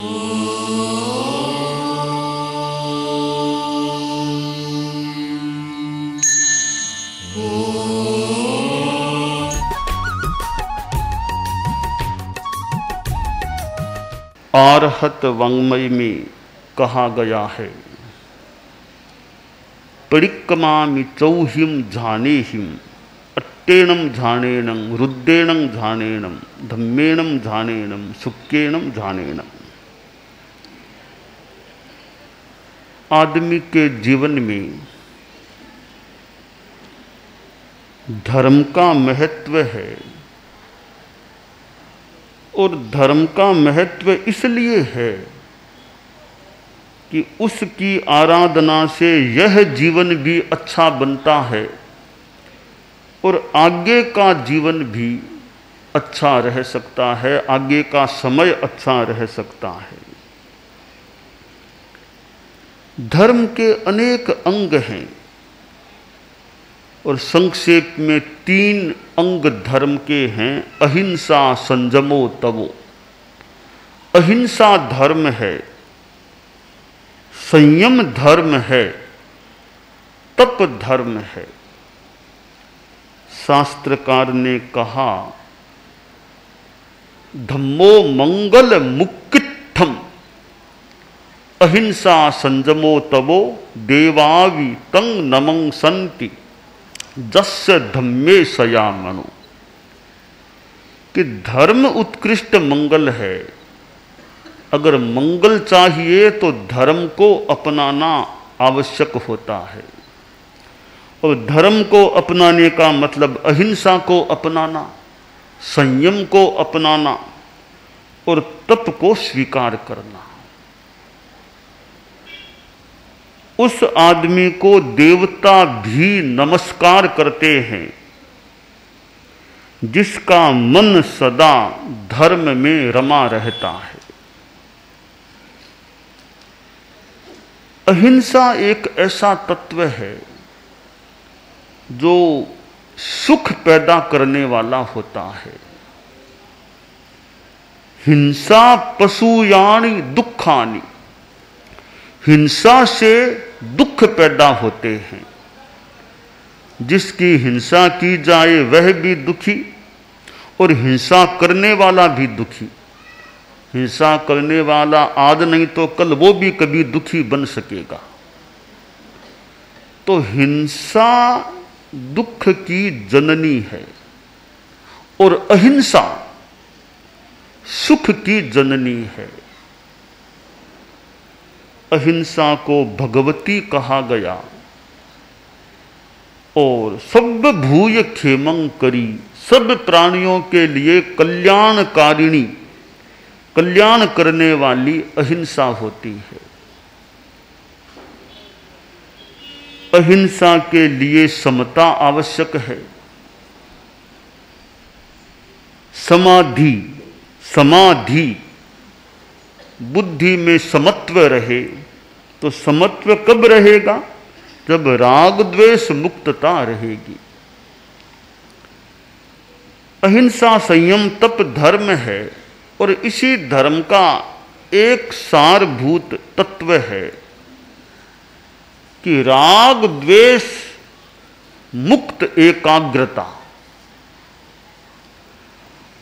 आरहत वाङ्मय में कहा गया है, परिक्रमा चौहिम झानेहिम अट्टेणम झानेणं रुद्रेणं झानेणं धम्मेणं झानेणं सुक्केणं झानेणं। आदमी के जीवन में धर्म का महत्व है और धर्म का महत्व इसलिए है कि उसकी आराधना से यह जीवन भी अच्छा बनता है और आगे का जीवन भी अच्छा रह सकता है, आगे का समय अच्छा रह सकता है। धर्म के अनेक अंग हैं और संक्षेप में 3 अंग धर्म के हैं। अहिंसा संयमो तवो। अहिंसा धर्म है, संयम धर्म है, तप धर्म है। शास्त्रकार ने कहा, धम्मो मंगल मुक्तित्थम अहिंसा संयमो तवो देवावि तंग नमं संति जस्य धम्मे सयामनो। कि धर्म उत्कृष्ट मंगल है। अगर मंगल चाहिए तो धर्म को अपनाना आवश्यक होता है और धर्म को अपनाने का मतलब अहिंसा को अपनाना, संयम को अपनाना और तप को स्वीकार करना। उस आदमी को देवता भी नमस्कार करते हैं जिसका मन सदा धर्म में रमा रहता है। अहिंसा एक ऐसा तत्व है जो सुख पैदा करने वाला होता है। हिंसा पशुयानि दुखानि, हिंसा से दुख पैदा होते हैं। जिसकी हिंसा की जाए वह भी दुखी और हिंसा करने वाला भी दुखी। हिंसा करने वाला आज नहीं तो कल वो भी कभी दुखी बन सकेगा। तो हिंसा दुख की जननी है और अहिंसा सुख की जननी है। अहिंसा को भगवती कहा गया और सब भूय खेमं करी, सब प्राणियों के लिए कल्याणकारिणी, कल्याण करने वाली अहिंसा होती है। अहिंसा के लिए समता आवश्यक है। समाधि, समाधि बुद्धि में समत्व रहे। तो समत्व कब रहेगा? जब राग द्वेष मुक्तता रहेगी। अहिंसा संयम तप धर्म है और इसी धर्म का एक सारभूत तत्व है कि राग द्वेष मुक्त एकाग्रता।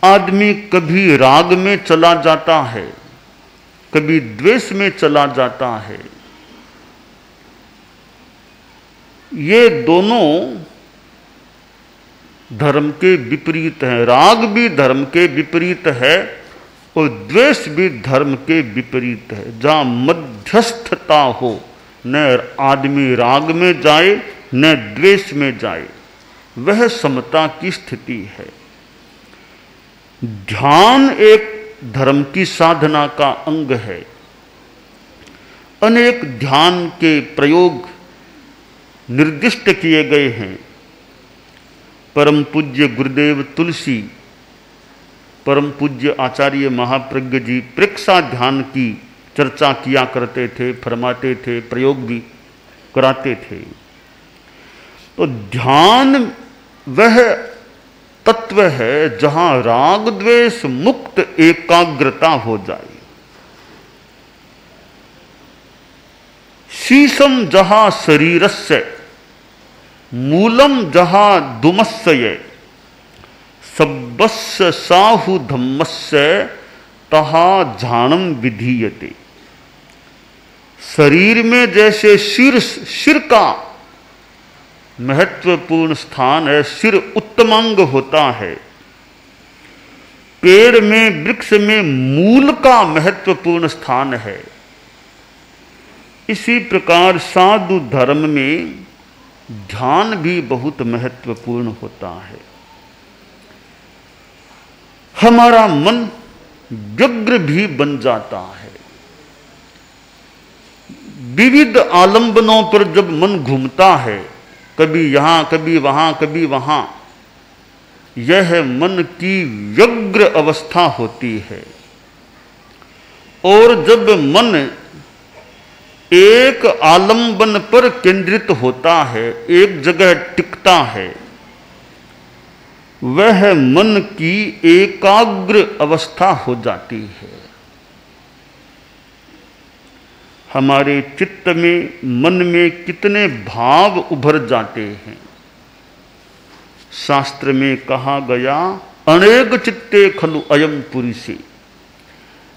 आदमी कभी राग में चला जाता है, कभी द्वेष में चला जाता है। ये दोनों धर्म के विपरीत हैं। राग भी धर्म के विपरीत है और द्वेष भी धर्म के विपरीत है। जहाँ मध्यस्थता हो, न आदमी राग में जाए न द्वेष में जाए, वह समता की स्थिति है। ध्यान एक धर्म की साधना का अंग है। अनेक ध्यान के प्रयोग निर्दिष्ट किए गए हैं। परम पूज्य गुरुदेव तुलसी, परम पूज्य आचार्य महाप्रज्ञ जी प्रेक्षा ध्यान की चर्चा किया करते थे, फरमाते थे, प्रयोग भी कराते थे। तो ध्यान वह तत्व है जहां राग द्वेष मुक्त एकाग्रता हो जाए। शीशम जहां शरीरस्य मूलम जहां दुमस्य सब्बस्य साहु धम्मस्य तहा झाणम विधीयते। शरीर में जैसे सिर का महत्वपूर्ण स्थान है, सिर उत्तमांग होता है, पेड़ में वृक्ष में मूल का महत्वपूर्ण स्थान है, इसी प्रकार साधु धर्म में ध्यान भी बहुत महत्वपूर्ण होता है। हमारा मन व्यग्र भी बन जाता है। विविध आलंबनों पर जब मन घूमता है, कभी यहां कभी वहां कभी वहां, यह मन की व्यग्र अवस्था होती है। और जब मन एक आलंबन पर केंद्रित होता है, एक जगह टिकता है, वह मन की एकाग्र अवस्था हो जाती है। हमारे चित्त में, मन में कितने भाव उभर जाते हैं। शास्त्र में कहा गया, अनेक चित्ते खलु अयम पुरुषे,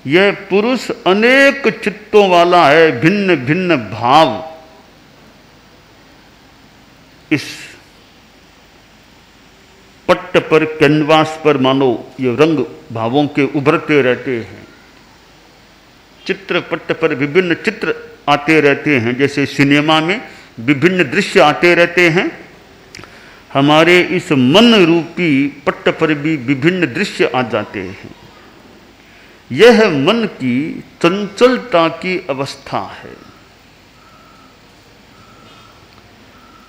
यह पुरुष अनेक चित्तों वाला है, भिन्न भिन्न भाव इस पट्ट पर, कैनवास पर मानो ये रंग भावों के उभरते रहते हैं। चित्र पट्ट पर विभिन्न चित्र आते रहते हैं, जैसे सिनेमा में विभिन्न दृश्य आते रहते हैं। हमारे इस मन रूपी पट्ट पर भी विभिन्न दृश्य आ जाते हैं। यह मन की चंचलता की अवस्था है।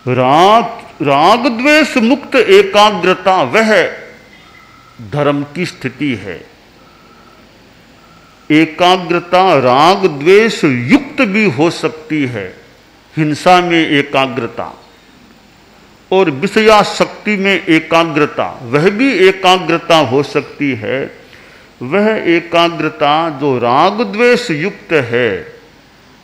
राग द्वेष मुक्त एकाग्रता वह धर्म की स्थिति है। एकाग्रता राग द्वेष युक्त भी हो सकती है, हिंसा में एकाग्रता, और विषयासक्ति में एकाग्रता, वह भी एकाग्रता हो सकती है। वह एकाग्रता जो राग द्वेष युक्त है,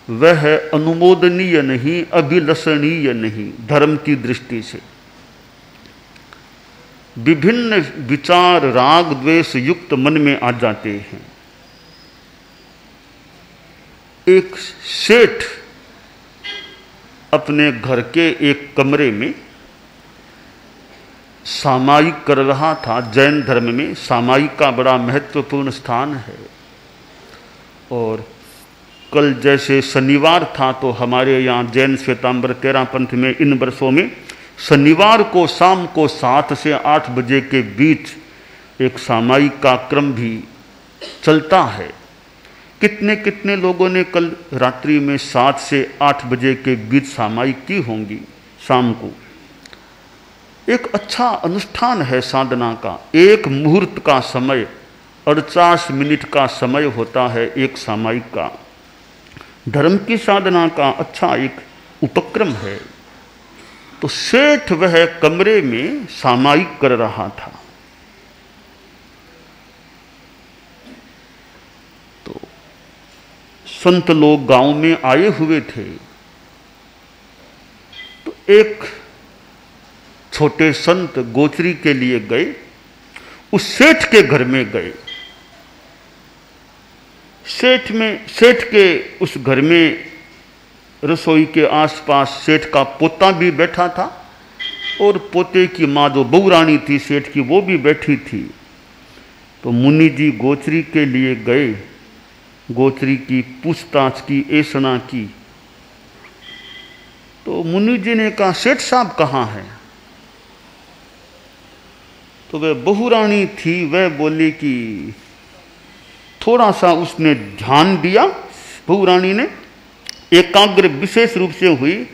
वह अनुमोदनीय नहीं, अभिलषणीय नहीं धर्म की दृष्टि से। विभिन्न विचार राग द्वेष युक्त मन में आ जाते हैं। एक सेठ अपने घर के एक कमरे में सामायिक कर रहा था। जैन धर्म में सामायिक का बड़ा महत्वपूर्ण स्थान है। और कल जैसे शनिवार था, तो हमारे यहाँ जैन श्वेतांबर तेरह पंथ में इन वर्षों में शनिवार को शाम को 7 से 8 बजे के बीच एक सामायिक का क्रम भी चलता है। कितने कितने लोगों ने कल रात्रि में 7 से 8 बजे के बीच सामायिक की होंगी शाम को। एक अच्छा अनुष्ठान है साधना का। एक मुहूर्त का समय, 48 मिनट का समय होता है एक सामायिक का। धर्म की साधना का अच्छा एक उपक्रम है। तो सेठ वह कमरे में सामायिक कर रहा था। तो संत लोग गांव में आए हुए थे। तो एक छोटे संत गोचरी के लिए गए, उस सेठ के घर में गए। सेठ के उस घर में रसोई के आसपास सेठ का पोता भी बैठा था, और पोते की माँ जो बहुरानी थी सेठ की, वो भी बैठी थी। तो मुनि जी गोचरी के लिए गए, गोचरी की पूछताछ की, ऐसना की। तो मुनि जी ने कहा, सेठ साहब कहाँ हैं? तो वह बहुरानी थी, वह बोली कि थोड़ा सा उसने ध्यान दिया, बहुरानी ने एकाग्र विशेष रूप से हुई,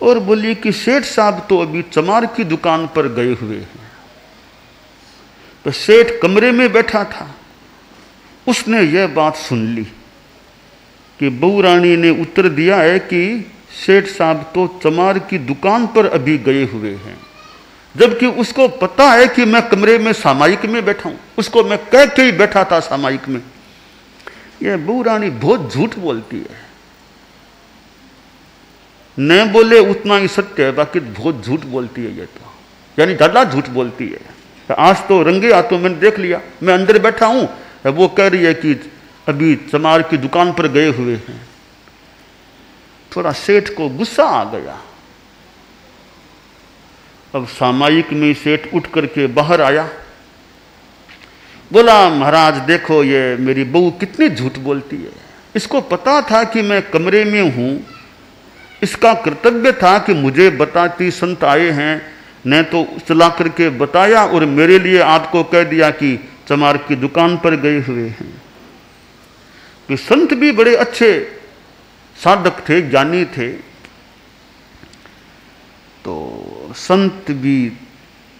और बोली कि सेठ साहब तो अभी चमार की दुकान पर गए हुए हैं। तो सेठ कमरे में बैठा था, उसने यह बात सुन ली कि बहुरानी ने उत्तर दिया है कि सेठ साहब तो चमार की दुकान पर अभी गए हुए हैं, जबकि उसको पता है कि मैं कमरे में सामायिक में बैठा हूं। उसको मैं कह के ही बैठा था सामायिक में। यह बहुरानी बहुत झूठ बोलती है। न बोले उतना ही सत्य है, बाकी बहुत झूठ बोलती है ये तो, यानी ज़्यादा झूठ बोलती है। तो आज तो रंगे हाथों मैंने देख लिया, मैं अंदर बैठा हूँ, वो कह रही है कि अभी चमार की दुकान पर गए हुए हैं। थोड़ा सेठ को गुस्सा आ गया। अब सामायिक में सेठ उठ करके बाहर आया, बोला महाराज देखो ये मेरी बहू कितनी झूठ बोलती है, इसको पता था कि मैं कमरे में हूं, इसका कर्तव्य था कि मुझे बताती, संत आए हैं, ने तो चला करके बताया और मेरे लिए आपको कह दिया कि चमार की दुकान पर गए हुए हैं। कि संत भी बड़े अच्छे साधक थे, ज्ञानी थे। तो संत भी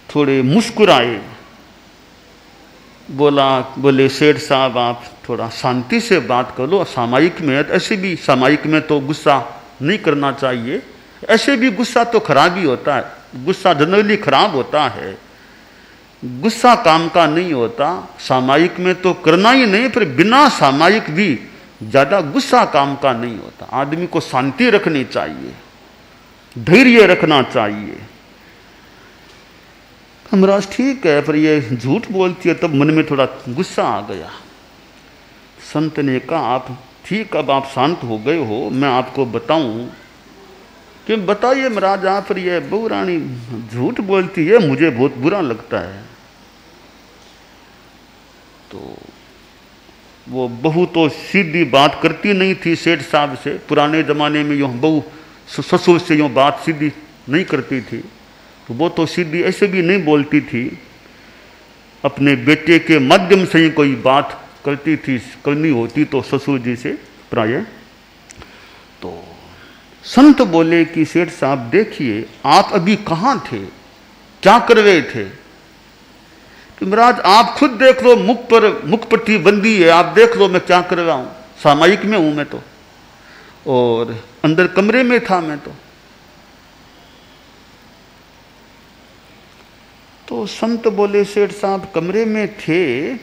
थोड़े मुस्कुराए, बोले सेठ साहब आप थोड़ा शांति से बात कर लो, सामायिक में है, ऐसे भी सामायिक में तो गुस्सा नहीं करना चाहिए, ऐसे भी गुस्सा तो खराब ही होता है, गुस्सा जनरली खराब होता है, गुस्सा काम का नहीं होता। सामायिक में तो करना ही नहीं, फिर बिना सामायिक भी ज्यादा गुस्सा काम का नहीं होता। आदमी को शांति रखनी चाहिए, धैर्य रखना चाहिए। महाराज ठीक है, पर ये झूठ बोलती है, तब मन में थोड़ा गुस्सा आ गया। संत ने कहा आप ठीक, अब आप शांत हो गए हो, मैं आपको बताऊं कि बताइए महाराज आप, पर ये बहू रानी झूठ बोलती है, मुझे बहुत बुरा लगता है। तो वो बहू तो सीधी बात करती नहीं थी सेठ साहब से, पुराने जमाने में यूँ बहू ससुर से यूँ बात सीधी नहीं करती थी, तो वो तो सीधी ऐसे भी नहीं बोलती थी, अपने बेटे के माध्यम से ही कोई बात करती थी, करनी होती तो ससुर जी से प्राय। तो संत बोले कि सेठ साहब देखिए आप अभी कहाँ थे, क्या कर रहे थे? कि महाराज आप खुद देख लो, मुख पट्टी बंदी है, आप देख लो मैं क्या कर रहा हूँ, सामायिक में हूँ मैं और अंदर कमरे में था मैं तो संत बोले सेठ साहब कमरे में थे,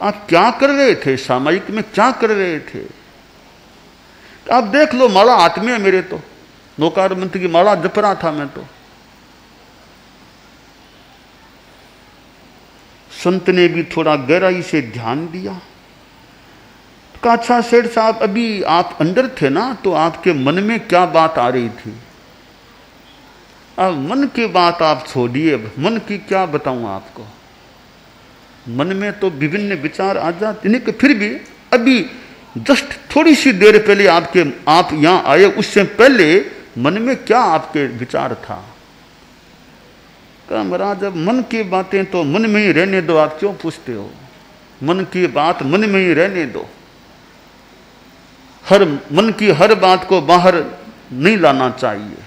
आप क्या कर रहे थे, सामायिक में क्या कर रहे थे? आप देख लो माला हाथ में है मेरे, तो नौकार मंत्री की माला जप रहा था मैं तो। संत ने भी थोड़ा गहराई से ध्यान दिया, कहा अच्छा सेठ साहब अभी आप अंदर थे ना, तो आपके मन में क्या बात आ रही थी? अब मन की बात आप छोड़िए, मन की क्या बताऊं आपको, मन में तो विभिन्न विचार आ जाते नहीं, कि फिर भी अभी जस्ट थोड़ी सी देर पहले आप यहां आए, उससे पहले मन में क्या आपके विचार था? कहा महाराज अब मन की बातें तो मन में ही रहने दो, आप क्यों पूछते हो? मन की बात मन में ही रहने दो, मन की हर बात को बाहर नहीं लाना चाहिए।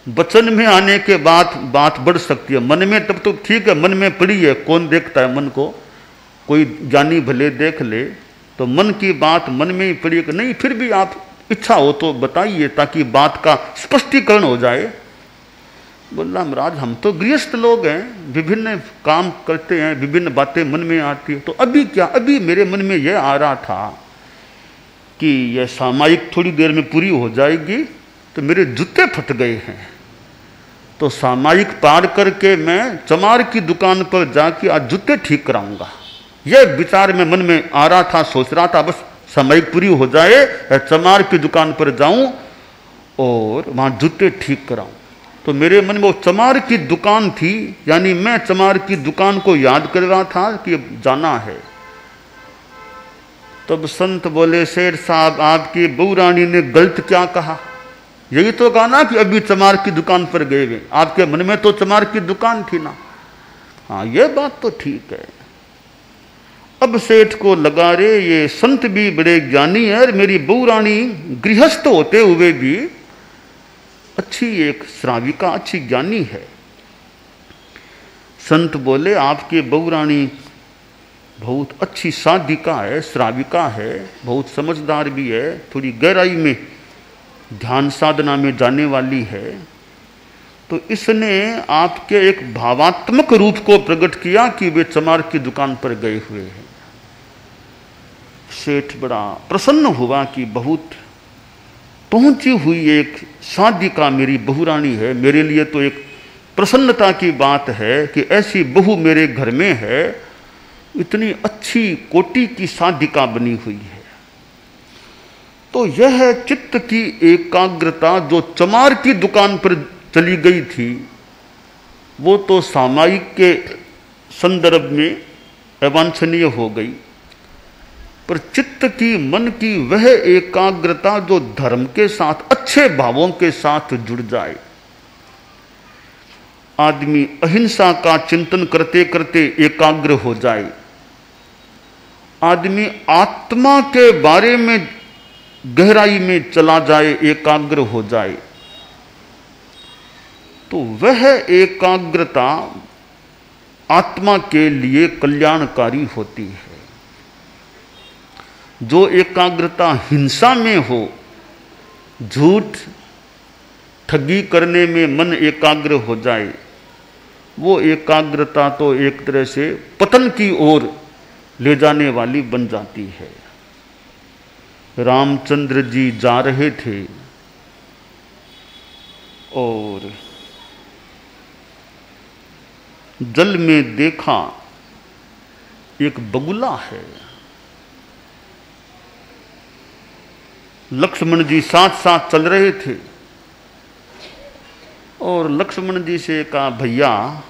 वचन में आने के बाद बात बढ़ सकती है, मन में तब तो ठीक है, मन में पड़ी है, कौन देखता है मन को, कोई ज्ञानी भले देख ले, तो मन की बात मन में ही पड़ी है नहीं, फिर भी आप इच्छा हो तो बताइए ताकि बात का स्पष्टीकरण हो जाए। बोला महाराज हम तो गृहस्थ लोग हैं, विभिन्न काम करते हैं, विभिन्न बातें मन में आती है, तो अभी क्या, अभी मेरे मन में यह आ रहा था कि यह सामायिक थोड़ी देर में पूरी हो जाएगी, तो मेरे जूते फट गए हैं, तो सामायिक पार करके मैं चमार की दुकान पर जाके आज जूते ठीक कराऊंगा। यह विचार में मन में आ रहा था, सोच रहा था बस सामायिक पूरी हो जाए, चमार की दुकान पर जाऊं और वहां जूते ठीक कराऊं। तो मेरे मन में वो चमार की दुकान थी, यानी मैं चमार की दुकान को याद कर रहा था कि जाना है। तब संत बोले सेठ साहब आपकी बहू रानी ने गलत क्या कहा? यही तो कहा ना कि अभी चमार की दुकान पर गए हुए, आपके मन में तो चमार की दुकान थी ना। हाँ ये बात तो ठीक है। अब सेठ को लगा रे ये संत भी बड़े ज्ञानी है और मेरी बहू रानी गृहस्थ होते हुए भी अच्छी एक श्राविका, अच्छी ज्ञानी है। संत बोले आपकी बहू रानी बहुत अच्छी साधिका है, श्राविका है, बहुत समझदार भी है, थोड़ी गहराई में ध्यान साधना में जाने वाली है, तो इसने आपके एक भावात्मक रूप को प्रकट किया कि वे चमार की दुकान पर गए हुए हैं। सेठ बड़ा प्रसन्न हुआ कि बहुत पहुंची हुई एक साधिका मेरी बहुरानी है। मेरे लिए तो एक प्रसन्नता की बात है कि ऐसी बहू मेरे घर में है, इतनी अच्छी कोटि की साधिका बनी हुई है। तो यह चित्त की एकाग्रता जो चमार की दुकान पर चली गई थी, वो तो सामायिक के संदर्भ में अवांछनीय हो गई, पर चित्त की, मन की वह एकाग्रता जो धर्म के साथ, अच्छे भावों के साथ जुड़ जाए। आदमी अहिंसा का चिंतन करते करते एकाग्र हो जाए, आदमी आत्मा के बारे में गहराई में चला जाए, एकाग्र हो जाए, तो वह एकाग्रता आत्मा के लिए कल्याणकारी होती है। जो एकाग्रता हिंसा में हो, झूठ ठगी करने में मन एकाग्र हो जाए, वो एकाग्रता तो एक तरह से पतन की ओर ले जाने वाली बन जाती है। रामचंद्र जी जा रहे थे और जल में देखा एक बगुला है। लक्ष्मण जी साथ साथ चल रहे थे और लक्ष्मण जी से कहा, भैया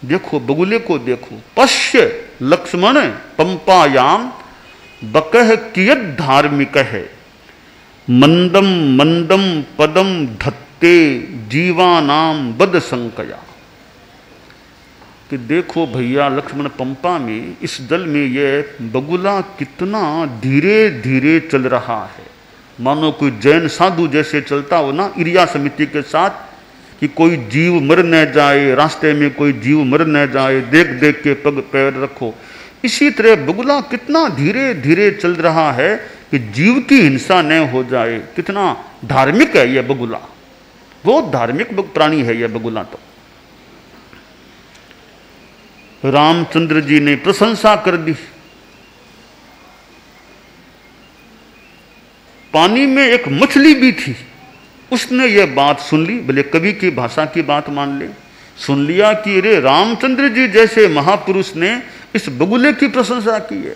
देखो बगुले को देखो। पश्य लक्ष्मण पंपायाम बकह कियत धार्मिक है, मंदम मंदम पदम धत्ते जीवानाम बद संकया। कि देखो भैया लक्ष्मण, पंपा में इस जल में यह बगुला कितना धीरे धीरे चल रहा है, मानो कोई जैन साधु जैसे चलता हो ना, इरिया समिति के साथ, कि कोई जीव मर न जाए, रास्ते में कोई जीव मर न जाए, देख देख के पग पैर रखो। इसी तरह बगुला कितना धीरे धीरे चल रहा है कि जीव की हिंसा न हो जाए। कितना धार्मिक है यह बगुला, बहुत धार्मिक प्राणी है यह बगुला। तो रामचंद्र जी ने प्रशंसा कर दी। पानी में एक मछली भी थी, उसने यह बात सुन ली, भले कवि की भाषा की बात मान ले, सुन लिया कि अरे रामचंद्र जी जैसे महापुरुष ने इस बगुले की प्रशंसा की है।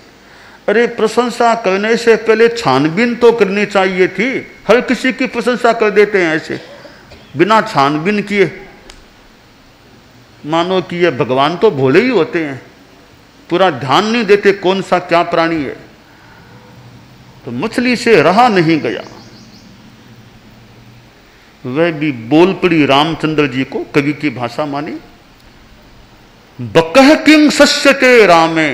अरे प्रशंसा करने से पहले छानबीन तो करनी चाहिए थी। हर किसी की प्रशंसा कर देते हैं ऐसे बिना छानबीन किए, मानो कि ये भगवान तो भोले ही होते हैं, पूरा ध्यान नहीं देते कौन सा क्या प्राणी है। तो मछली से रहा नहीं गया, वह भी बोल पड़ी रामचंद्र जी को, कवि की भाषा मानी। बकह किं सस्यते रामे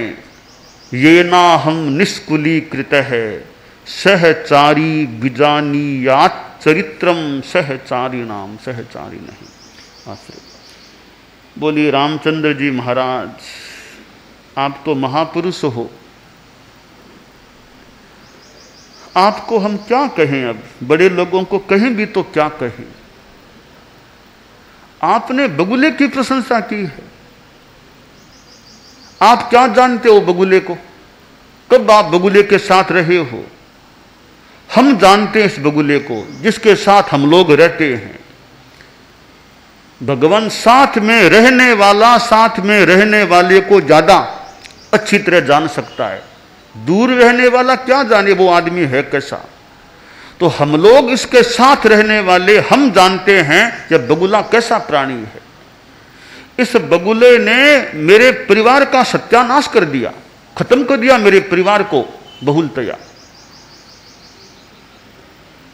ये ना हम निष्कुलीकृत है, सहचारी विजानीयात चरित्रम सहचारी नाम। सहचारी नहीं, आश्रय। बोली रामचंद्र जी महाराज, आप तो महापुरुष हो, आपको हम क्या कहें। अब बड़े लोगों को कहें भी तो क्या कहें। आपने बगुले की प्रशंसा की है, आप क्या जानते हो बगुले को, कब आप बगुले के साथ रहे हो। हम जानते हैं इस बगुले को जिसके साथ हम लोग रहते हैं। भगवान साथ में रहने वाला साथ में रहने वाले को ज्यादा अच्छी तरह जान सकता है, दूर रहने वाला क्या जाने वो आदमी है कैसा। तो हम लोग इसके साथ रहने वाले हम जानते हैं यह बगुला कैसा प्राणी है। इस बगुले ने मेरे परिवार का सत्यानाश कर दिया, खत्म कर दिया मेरे परिवार को बहुलतया।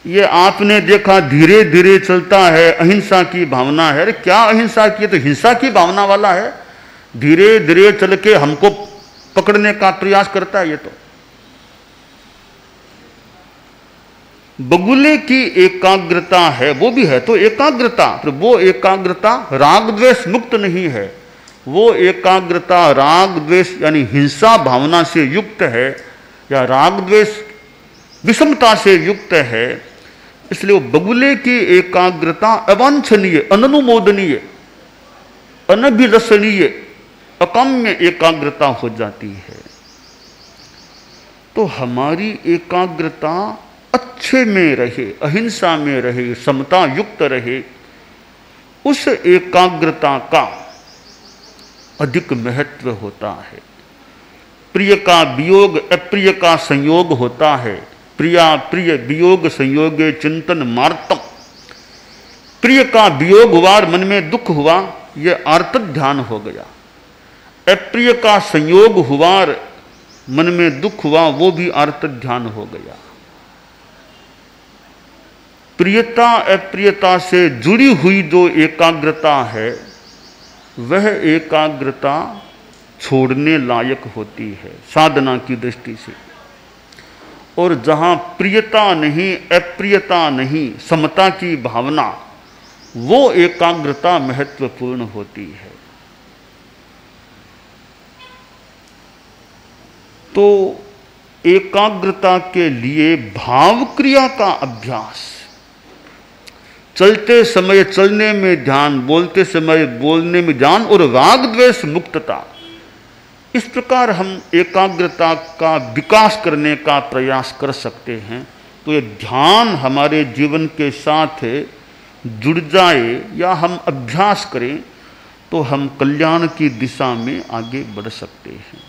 ये आपने देखा धीरे धीरे चलता है, अहिंसा की भावना है। अरे क्या अहिंसा की, तो हिंसा की भावना वाला है, धीरे धीरे चल के हमको पकड़ने का प्रयास करता है। ये तो बगुले की एकाग्रता है, वो भी है तो एकाग्रता, पर वो एकाग्रता राग द्वेष मुक्त नहीं है। वो एकाग्रता राग द्वेष यानी हिंसा भावना से युक्त है, या राग द्वेष विषमता से युक्त है। इसलिए वो बगुले की एकाग्रता अवांछनीय, अननुमोदनीय, अनभिलषणीय, अकाम्य एकाग्रता हो जाती है। तो हमारी एकाग्रता अच्छे में रहे, अहिंसा में रहे, समता युक्त रहे, उस एकाग्रता का अधिक महत्व होता है। प्रिय का वियोग अप्रिय का संयोग होता है। प्रिया प्रिय वियोग संयोगे चिंतन मार्तम। प्रिय का वियोग हुआ, मन में दुख हुआ, यह आर्त ध्यान हो गया। अप्रिय का संयोग हुआ, मन में दुख हुआ, वो भी आर्त ध्यान हो गया। प्रियता अप्रियता से जुड़ी हुई जो एकाग्रता है, वह एकाग्रता छोड़ने लायक होती है साधना की दृष्टि से। और जहां प्रियता नहीं, अप्रियता नहीं, समता की भावना, वो एकाग्रता महत्वपूर्ण होती है। तो एकाग्रता के लिए भाव क्रिया का अभ्यास, चलते समय चलने में ध्यान, बोलते समय बोलने में ध्यान, और राग द्वेष मुक्तता, इस प्रकार हम एकाग्रता का विकास करने का प्रयास कर सकते हैं। तो ये ध्यान हमारे जीवन के साथ जुड़ जाए या हम अभ्यास करें तो हम कल्याण की दिशा में आगे बढ़ सकते हैं।